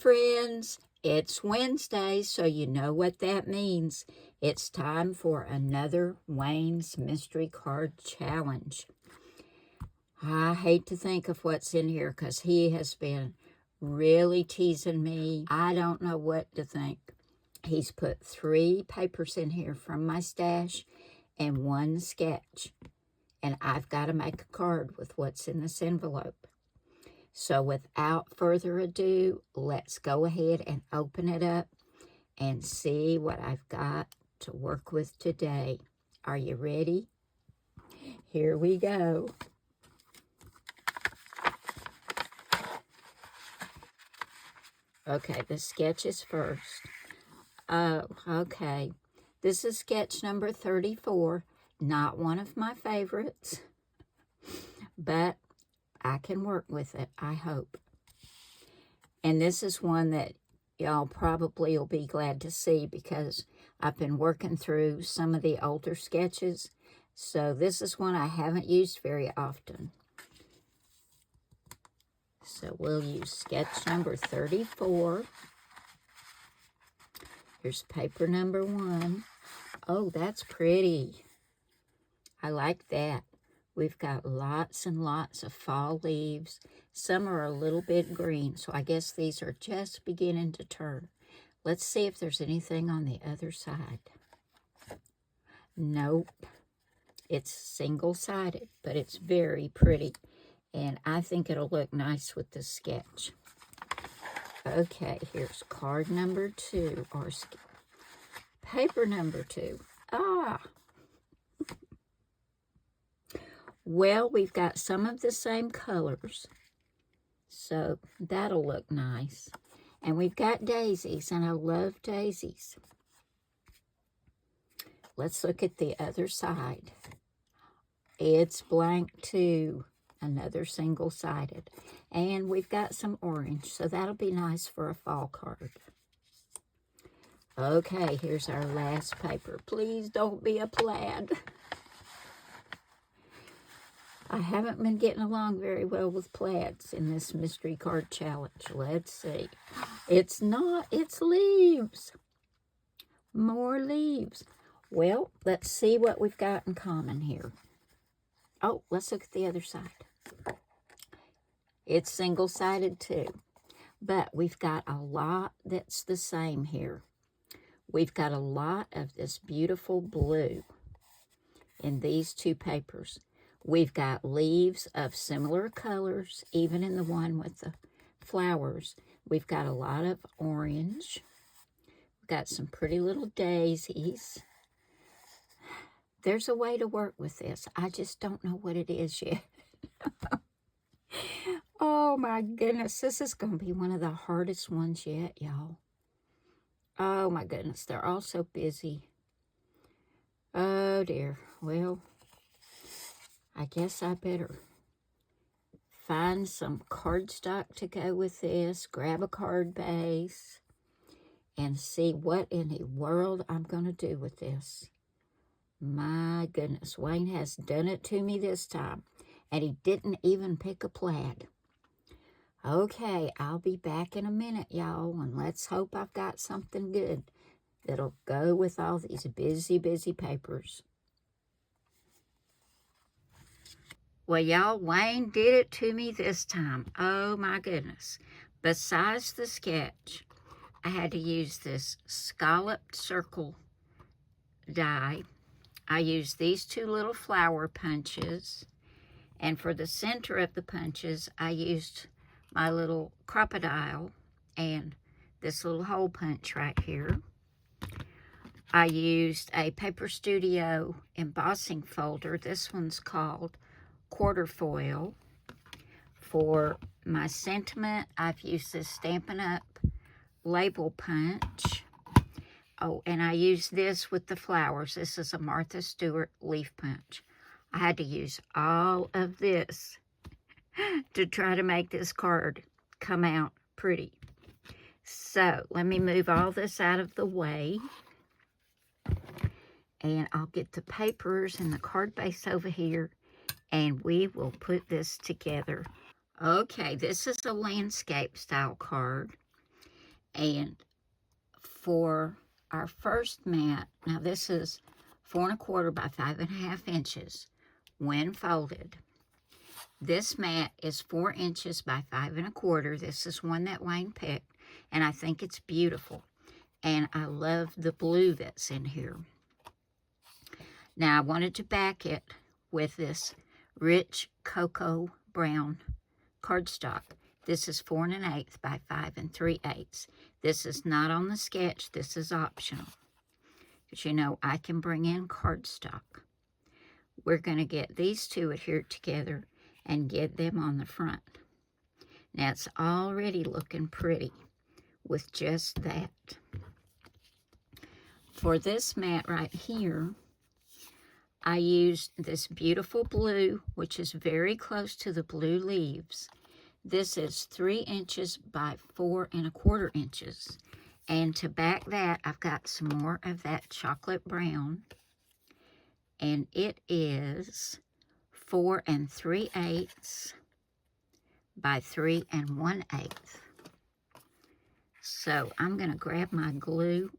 friends. It's Wednesday, so you know what that means. It's time for another Wayne's Mystery Card Challenge. I hate to think of what's in here because he has been really teasing me. I don't know what to think. He's put 3 papers in here from my stash and 1 sketch. And I've got to make a card with what's in this envelope. So without further ado, let's go ahead and open it up and see what I've got to work with today. Are you ready? Here we go. Okay, the sketch is first. Oh, okay. This is sketch number 34. Not one of my favorites, but I can work with it, I hope. And this is one that y'all probably will be glad to see because I've been working through some of the older sketches. So this is one I haven't used very often. So we'll use sketch number 34. Here's paper number 1. Oh, that's pretty. I like that. We've got lots and lots of fall leaves. Some are a little bit green, so I guess these are just beginning to turn. Let's see if there's anything on the other side. Nope. It's single-sided, but it's very pretty. And I think it'll look nice with the sketch. Okay, here's card number 2, or paper number 2. Ah! Well, we've got some of the same colors, so that'll look nice. And we've got daisies, and I love daisies. Let's look at the other side. It's blank too, another single-sided. And we've got some orange, so that'll be nice for a fall card. Okay, here's our last paper. Please don't be a plaid. I haven't been getting along very well with plaids in this mystery card challenge. Let's see. It's not, it's leaves. More leaves. Well, let's see what we've got in common here. Oh, let's look at the other side. It's single-sided too. But we've got a lot that's the same here. We've got a lot of this beautiful blue in these 2 papers. We've got leaves of similar colors, even in the one with the flowers. We've got a lot of orange. We've got some pretty little daisies. There's a way to work with this. I just don't know what it is yet. Oh my goodness, this is going to be one of the hardest ones yet, y'all. Oh my goodness, they're all so busy. Oh dear, well, I guess I better find some cardstock to go with this, grab a card base, and see what in the world I'm going to do with this. My goodness, Wayne has done it to me this time, and he didn't even pick a plaid. Okay, I'll be back in a minute, y'all, and let's hope I've got something good that'll go with all these busy, busy papers. Well, y'all, Wayne did it to me this time. Oh, my goodness. Besides the sketch, I had to use this Scalloped circle die. I used these 2 little flower punches. And for the center of the punches, I used my little crocodile and this little hole punch right here. I used a Paper Studio embossing folder. This one's called Quarter Foil. For my sentiment, I've used this Stampin' Up! Label punch. Oh, and I used this with the flowers. This is a Martha Stewart leaf punch. I had to use all of this to try to make this card come out pretty. So, let me move all this out of the way. And I'll get the papers and the card base over here, and we will put this together. Okay, this is a landscape style card. And for our first mat, now this is 4¼ by 5½ inches when folded. This mat is 4 inches by 5¼ This is one that Wayne picked, and I think it's beautiful. And I love the blue that's in here. Now, I wanted to back it with this rich cocoa brown cardstock. This is 4 1/8 by 5 3/8. This is not on the sketch. This is optional. Because, you know, I can bring in cardstock. We're going to get these two adhered together and get them on the front. Now, it's already looking pretty with just that. For this mat right here, I used this beautiful blue, which is very close to the blue leaves. This is 3 inches by 4 1/4 inches. And to back that, I've got some more of that chocolate brown. And it is 4 3/8 by 3 1/8. So I'm going to grab my glue.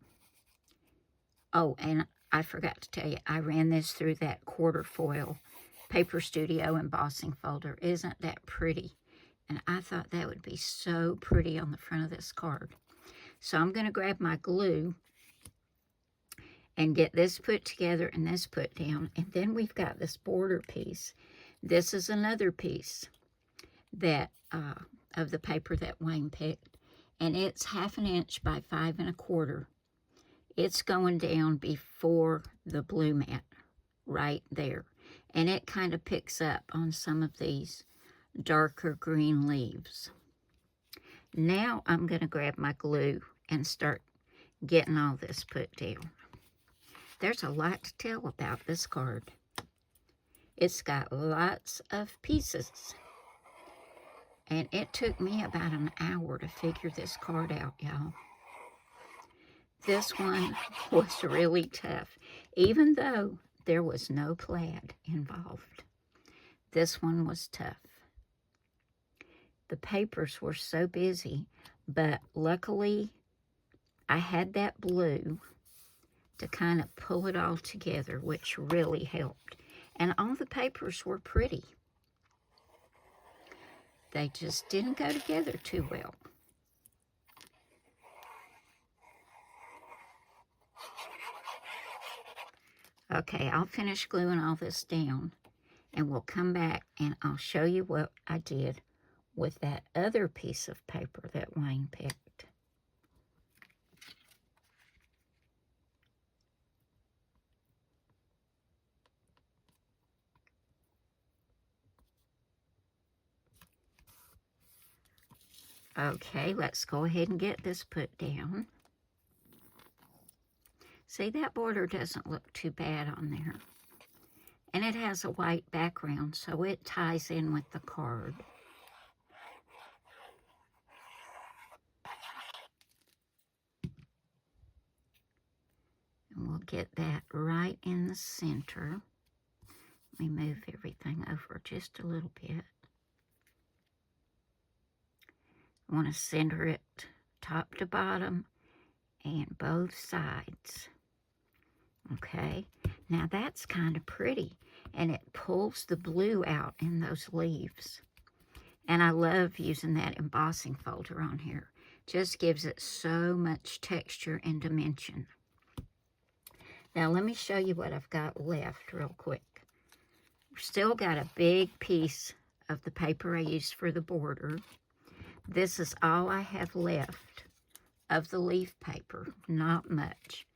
Oh, and I forgot to tell you, I ran this through that quarter foil Paper Studio embossing folder. Isn't that pretty? And I thought that would be so pretty on the front of this card. So I'm going to grab my glue and get this put together and this put down. And then we've got this border piece. This is another piece that of the paper that Wayne picked. And it's 1/2 inch by 5 1/4. It's going down before the blue mat, right there. And it kind of picks up on some of these darker green leaves. Now I'm going to grab my glue and start getting all this put down. There's a lot to tell about this card. It's got lots of pieces. And it took me about an hour to figure this card out, y'all. This one was really tough, even though there was no plaid involved. This one was tough. The papers were so busy, but luckily I had that blue to kind of pull it all together, which really helped. And all the papers were pretty. They just didn't go together too well. Okay, I'll finish gluing all this down, and we'll come back and I'll show you what I did with that other piece of paper that Wayne picked. Okay, let's go ahead and get this put down. See, that border doesn't look too bad on there. And it has a white background, so it ties in with the card. And we'll get that right in the center. Let me move everything over just a little bit. I want to center it top to bottom and both sides. Okay, now that's kind of pretty, and it pulls the blue out in those leaves. And I love using that embossing folder on here. Just gives it so much texture and dimension. Now let me show you what I've got left real quick. Still got a big piece of the paper I used for the border. This is all I have left of the leaf paper, not much.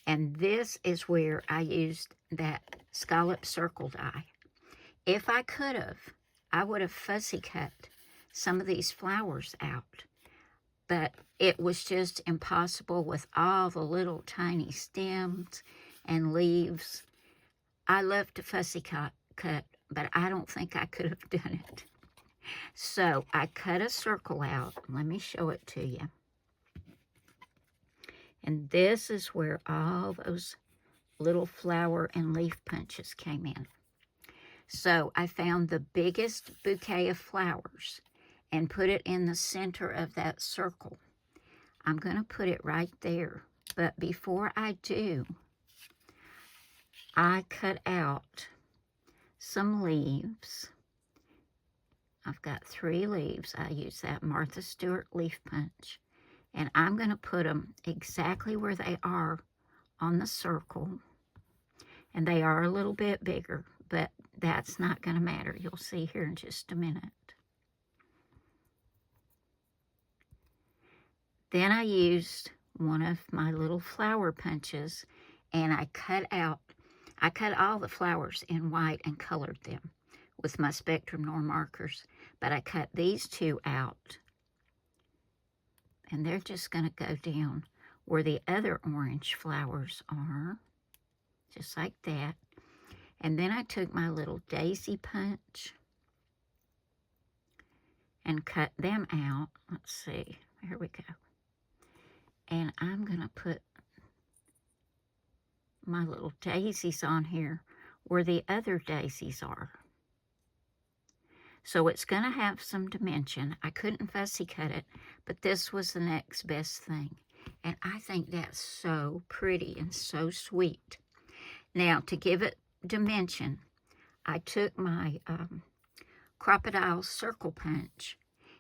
And this is where I used that scallop circle die. If I could have, I would have fussy cut some of these flowers out. But it was just impossible with all the little tiny stems and leaves. I love to fussy cut, but I don't think I could have done it. So I cut a circle out. Let me show it to you. And this is where all those little flower and leaf punches came in. So I found the biggest bouquet of flowers and put it in the center of that circle. I'm going to put it right there. But before I do, I cut out some leaves. I've got 3 leaves. I use that Martha Stewart leaf punch. And I'm going to put them exactly where they are on the circle. And they are a little bit bigger, but that's not going to matter. You'll see here in just a minute. Then I used one of my little flower punches, and I cut all the flowers in white and colored them with my Spectrum Noir markers. But I cut these 2 out, and they're just going to go down where the other orange flowers are, just like that. And then I took my little daisy punch and cut them out. Let's see, here we go. And I'm going to put my little daisies on here where the other daisies are. So it's going to have some dimension. I couldn't fussy cut it, but this was the next best thing. And I think that's so pretty and so sweet. Now, to give it dimension, I took my crocodile circle punch,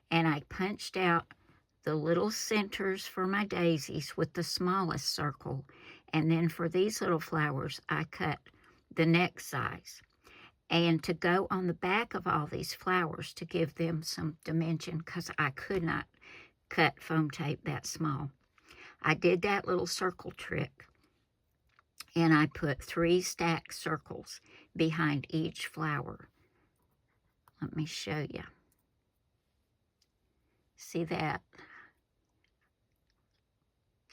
and I punched out the little centers for my daisies with the smallest circle. And then for these little flowers, I cut the next size. And to go on the back of all these flowers to give them some dimension, because I could not cut foam tape that small, I did that little circle trick. And I put 3 stacked circles behind each flower. Let me show you. See that?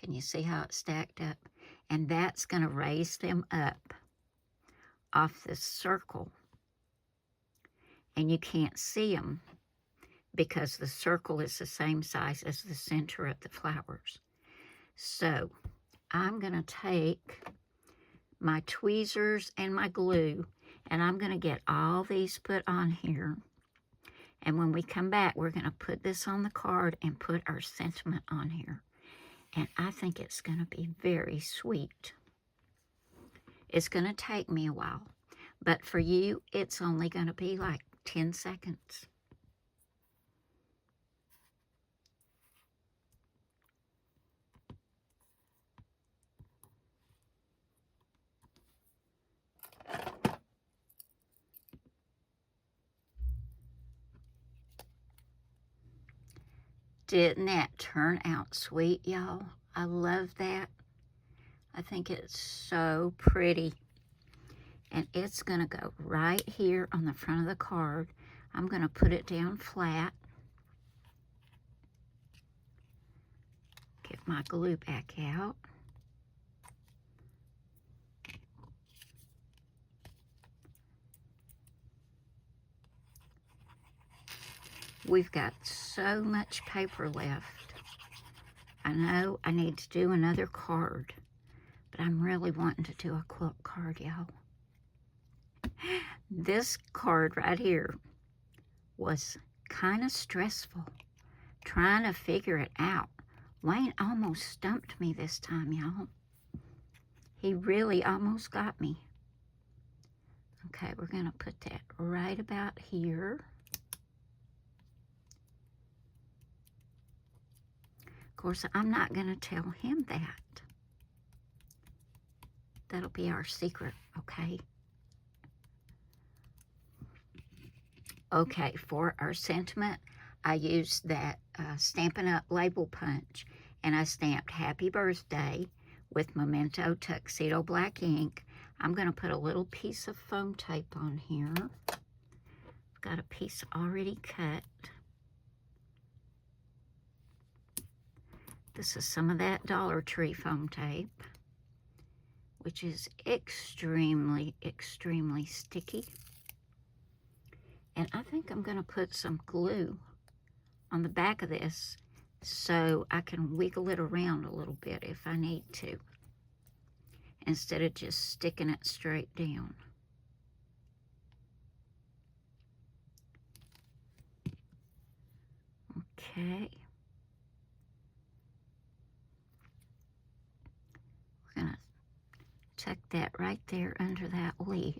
Can you see how it's stacked up? And that's going to raise them up off this circle. And you can't see them because the circle is the same size as the center of the flowers. So I'm going to take my tweezers and my glue, and I'm going to get all these put on here. And when we come back, we're going to put this on the card and put our sentiment on here. And I think it's going to be very sweet. It's going to take me a while, but for you, it's only going to be like 10 seconds. Didn't that turn out sweet, y'all? I love that. I think it's so pretty. And it's going to go right here on the front of the card. I'm going to put it down flat. Get my glue back out. We've got so much paper left. I know I need to do another card, but I'm really wanting to do a quilt card, y'all. This card right here was kind of stressful, trying to figure it out. Wayne almost stumped me this time, y'all. He really almost got me. Okay, we're going to put that right about here. Of course, I'm not going to tell him that. That'll be our secret, okay? Okay, for our sentiment, I used that Stampin' Up! Label punch, and I stamped Happy Birthday with Memento Tuxedo black ink. I'm going to put a little piece of foam tape on here. I've got a piece already cut. This is some of that Dollar Tree foam tape, which is extremely, extremely sticky. And I think I'm going to put some glue on the back of this so I can wiggle it around a little bit if I need to, instead of just sticking it straight down. Okay. tuck that right there under that leaf.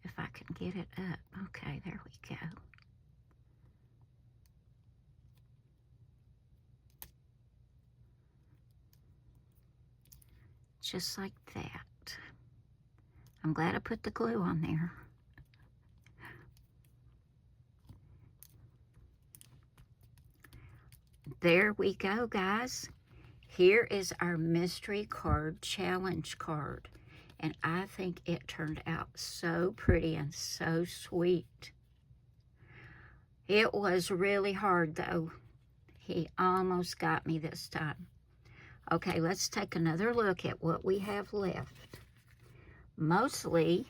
If I can get it up. Okay, there we go. Just like that. I'm glad I put the glue on there. There we go, guys. Here is our mystery card challenge card. And I think it turned out so pretty and so sweet. It was really hard, though. He almost got me this time. Okay, let's take another look at what we have left. Mostly,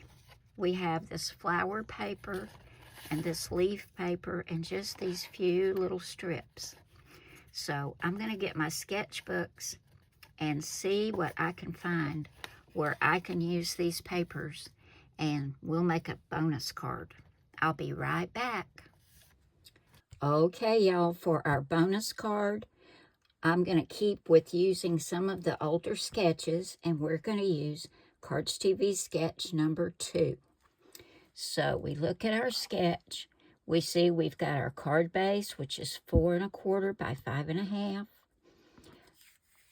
we have this flower paper and this leaf paper and just these few little strips. So I'm going to get my sketchbooks and see what I can find where I can use these papers, and we'll make a bonus card. I'll be right back. Okay, y'all, for our bonus card, I'm going to keep with using some of the older sketches, and we're going to use Cardz TV Sketch number 2. So we look at our sketch. We see we've got our card base, which is 4 1/4 by 5 1/2.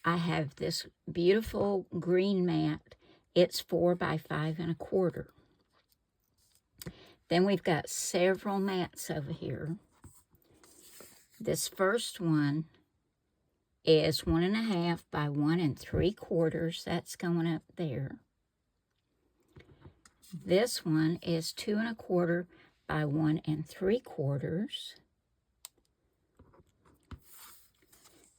I have this beautiful green mat. It's 4 by 5 1/4. Then we've got several mats over here. This first one is 1 1/2 by 1 3/4. That's going up there. This one is 2 1/4 by 1 3/4.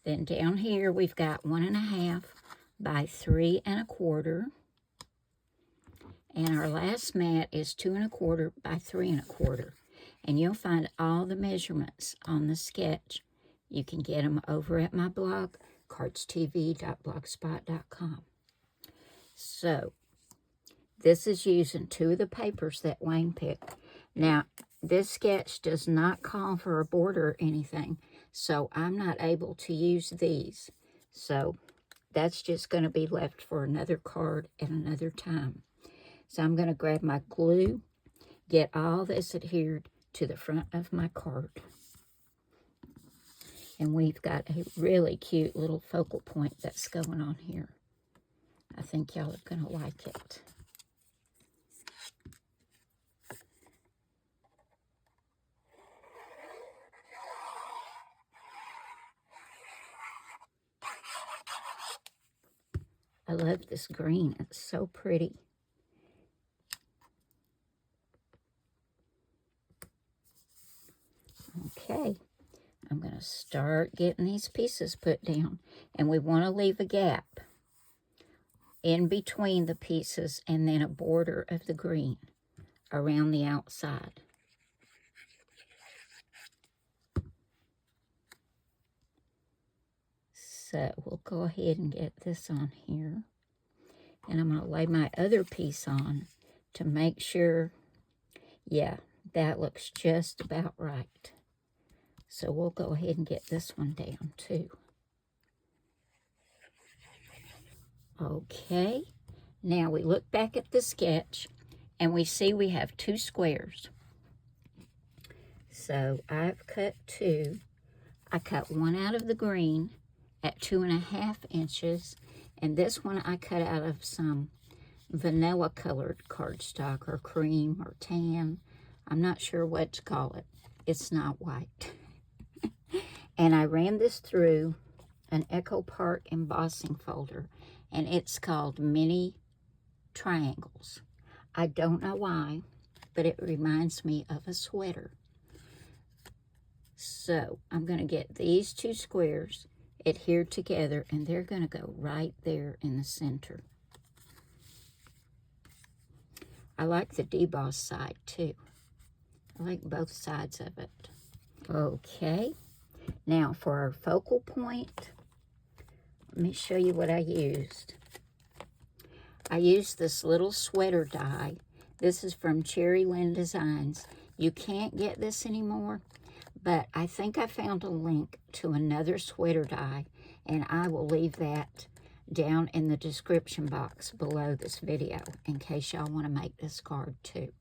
Then down here we've got 1 1/2 by 3 1/4. And our last mat is 2 1/4 by 3 1/4. And you'll find all the measurements on the sketch. You can get them over at my blog, cardstv.blogspot.com. So, this is using 2 of the papers that Wayne picked. Now, this sketch does not call for a border or anything, so I'm not able to use these. So, that's just going to be left for another card at another time. So, I'm going to grab my glue, get all this adhered to the front of my card. And we've got a really cute little focal point that's going on here. I think y'all are going to like it. I love this green. It's so pretty. Okay, I'm going to start getting these pieces put down. And we want to leave a gap in between the pieces and then a border of the green around the outside. So we'll go ahead and get this on here. And I'm going to lay my other piece on to make sure, yeah, that looks just about right. So we'll go ahead and get this one down too. Okay, now we look back at the sketch and we see we have 2 squares. So I've cut 2. I cut one out of the green at 2 1/2 inches, and this one I cut out of some vanilla colored cardstock or cream or tan. I'm not sure what to call it. It's not white. And I ran this through an Echo Park embossing folder, and it's called Mini Triangles. I don't know why, but it reminds me of a sweater. So I'm going to get these 2 squares adhered together, and they're going to go right there in the center. I like the deboss side too. I like both sides of it. Okay, now for our focal point, let me show you what I used. I used this little sweater die. This is from Cherry Lynn Designs. You can't get this anymore, but I think I found a link to another sweater die, and I will leave that down in the description box below this video in case y'all want to make this card too.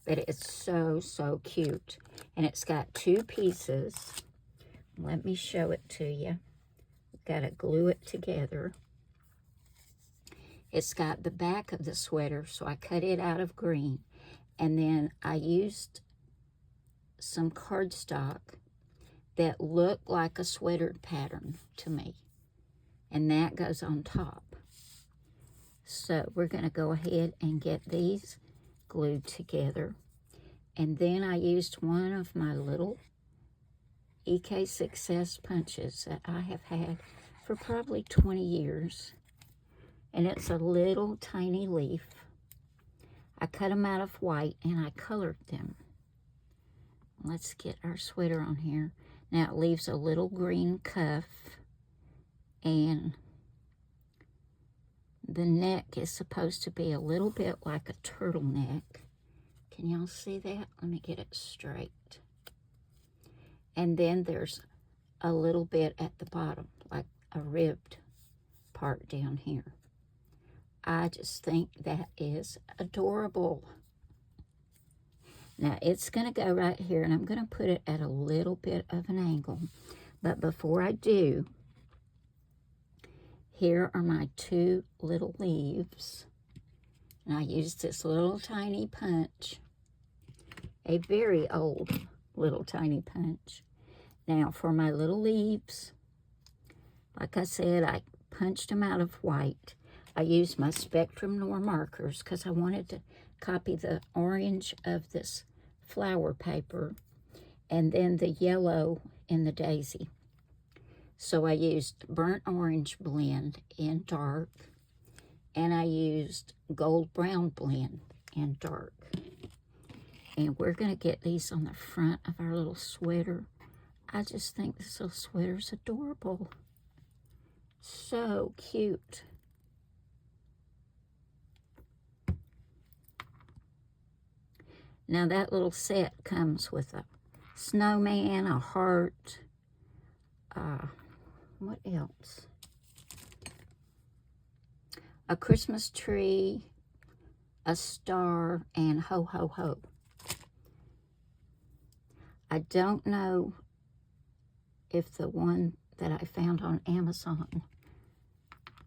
But it's so, so cute. And it's got 2 pieces. Let me show it to you. Got to glue it together. It's got the back of the sweater, so I cut it out of green. And then I used some cardstock that looked like a sweater pattern to me. And that goes on top. So we're going to go ahead and get these glued together. And then I used one of my little EK Success punches that I have had for probably 20 years. And it's a little tiny leaf. I cut them out of white and I colored them. Let's get our sweater on here. Now it leaves a little green cuff, and the neck is supposed to be a little bit like a turtleneck. Can y'all see that? Let me get it straight. And then there's a little bit at the bottom, like a ribbed part down here. I just think that is adorable. Now, it's going to go right here, and I'm going to put it at a little bit of an angle. But before I do, here are my 2 little leaves. And I used this little tiny punch, a very old little tiny punch. Now, for my little leaves, like I said, I punched them out of white. I used my Spectrum Noir markers because I wanted to copy the orange of this flower paper and then the yellow in the daisy. So I used burnt orange blend in dark, and I used gold brown blend in dark. And we're going to get these on the front of our little sweater. I just think this little sweater's adorable. So cute. Now that little set comes with a snowman, a heart, what else? A Christmas tree, a star, and ho, ho, ho. I don't know if the one that I found on Amazon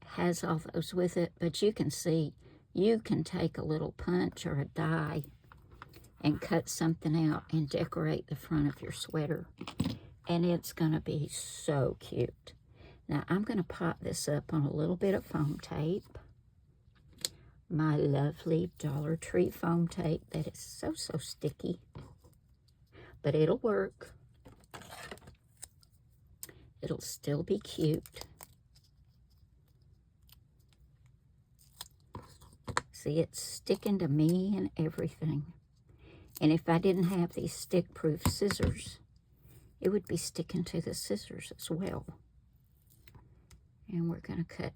has all those with it, but you can see you can take a little punch or a die and cut something out and decorate the front of your sweater. And it's going to be so cute. Now, I'm going to pop this up on a little bit of foam tape. My lovely Dollar Tree foam tape that is so, so sticky. But it'll work. It'll still be cute. See, it's sticking to me and everything. And if I didn't have these stick-proof scissors, it would be sticking to the scissors as well. And we're going to cut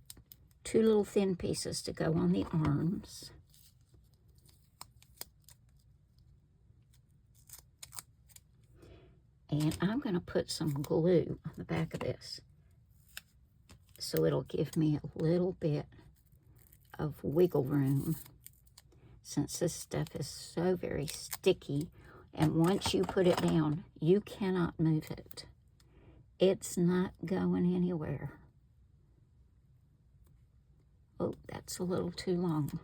2 little thin pieces to go on the arms. And I'm going to put some glue on the back of this, so it'll give me a little bit of wiggle room, since this stuff is so very sticky, and once you put it down, you cannot move it. It's not going anywhere. Oh, that's a little too long.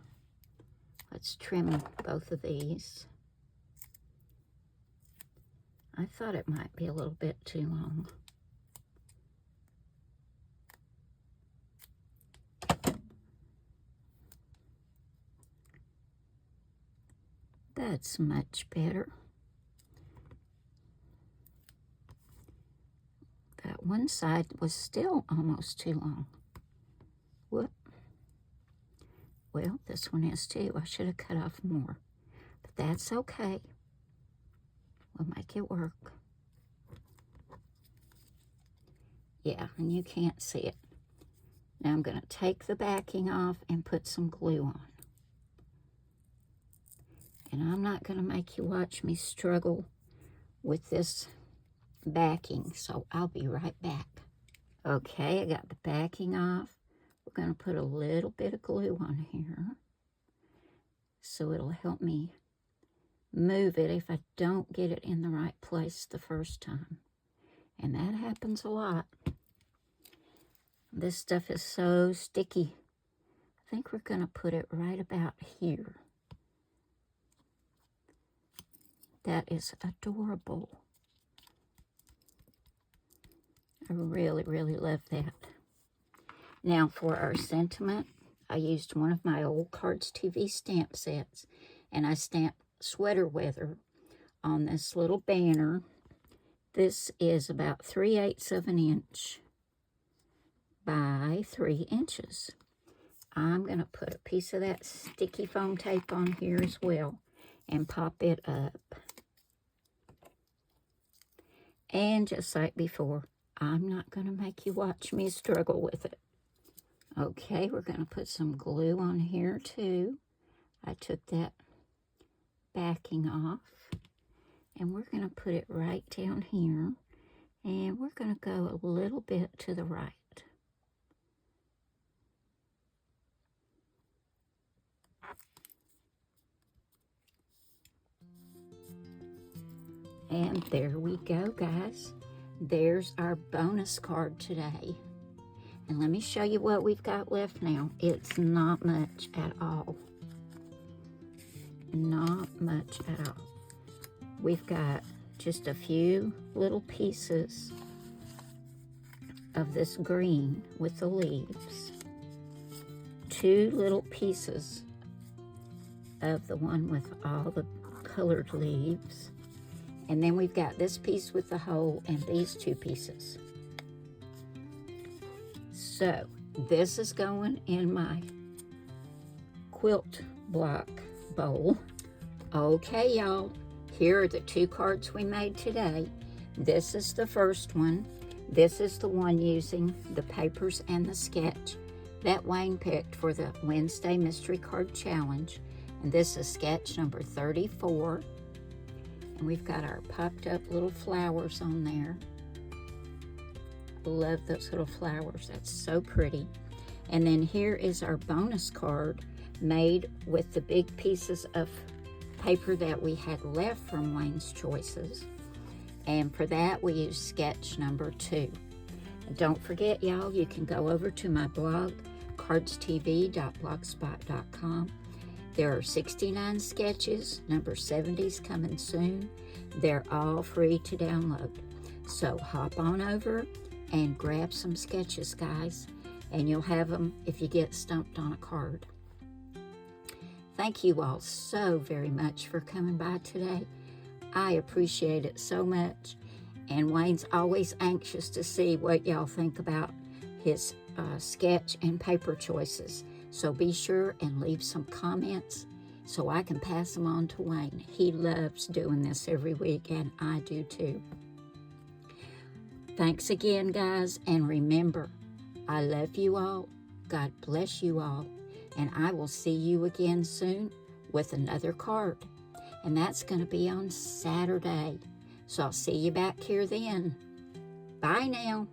Let's trim both of these. I thought it might be a little bit too long. That's much better. That one side was still almost too long. Whoop. Well, this one is too. I should have cut off more. But that's okay. We'll make it work. Yeah, and you can't see it. Now I'm going to take the backing off and put some glue on. And I'm not going to make you watch me struggle with this backing, so I'll be right back. Okay, I got the backing off. We're going to put a little bit of glue on here so it'll help me move it if I don't get it in the right place the first time. And that happens a lot. This stuff is so sticky. I think we're going to put it right about here. That is adorable. I really, really love that. Now for our sentiment, I used one of my old Cardz TV stamp sets, and I stamped sweater weather on this little banner. This is about 3/8 of an inch by 3 inches. I'm going to put a piece of that sticky foam tape on here as well and pop it up. And just like before, I'm not going to make you watch me struggle with it. Okay, we're going to put some glue on here too. I took that backing off. And we're going to put it right down here. And we're going to go a little bit to the right. And there we go, guys. There's our bonus card today. And let me show you what we've got left now. It's not much at all. Not much at all. We've got just a few little pieces of this green with the leaves. 2 little pieces of the one with all the colored leaves. And then we've got this piece with the hole and these 2 pieces. So this is going in my quilt block bowl. Okay, y'all. Here are the 2 cards we made today. This is the first one. This is the one using the papers and the sketch that Wayne picked for the Wednesday Mystery Card Challenge. And this is sketch number 34. And we've got our popped up little flowers on there. I love those little flowers. That's so pretty. And then here is our bonus card made with the big pieces of paper that we had left from Wayne's Choices. And for that, we used sketch number 2. And don't forget, y'all, you can go over to my blog, cardstv.blogspot.com. There are 69 sketches. Number 70's coming soon. They're all free to download. So hop on over and grab some sketches, guys. And you'll have them if you get stumped on a card. Thank you all so very much for coming by today. I appreciate it so much. And Wayne's always anxious to see what y'all think about his sketch and paper choices. So be sure and leave some comments so I can pass them on to Wayne. He loves doing this every week, and I do too. Thanks again, guys. And remember, I love you all. God bless you all. And I will see you again soon with another card. And that's going to be on Saturday. So I'll see you back here then. Bye now.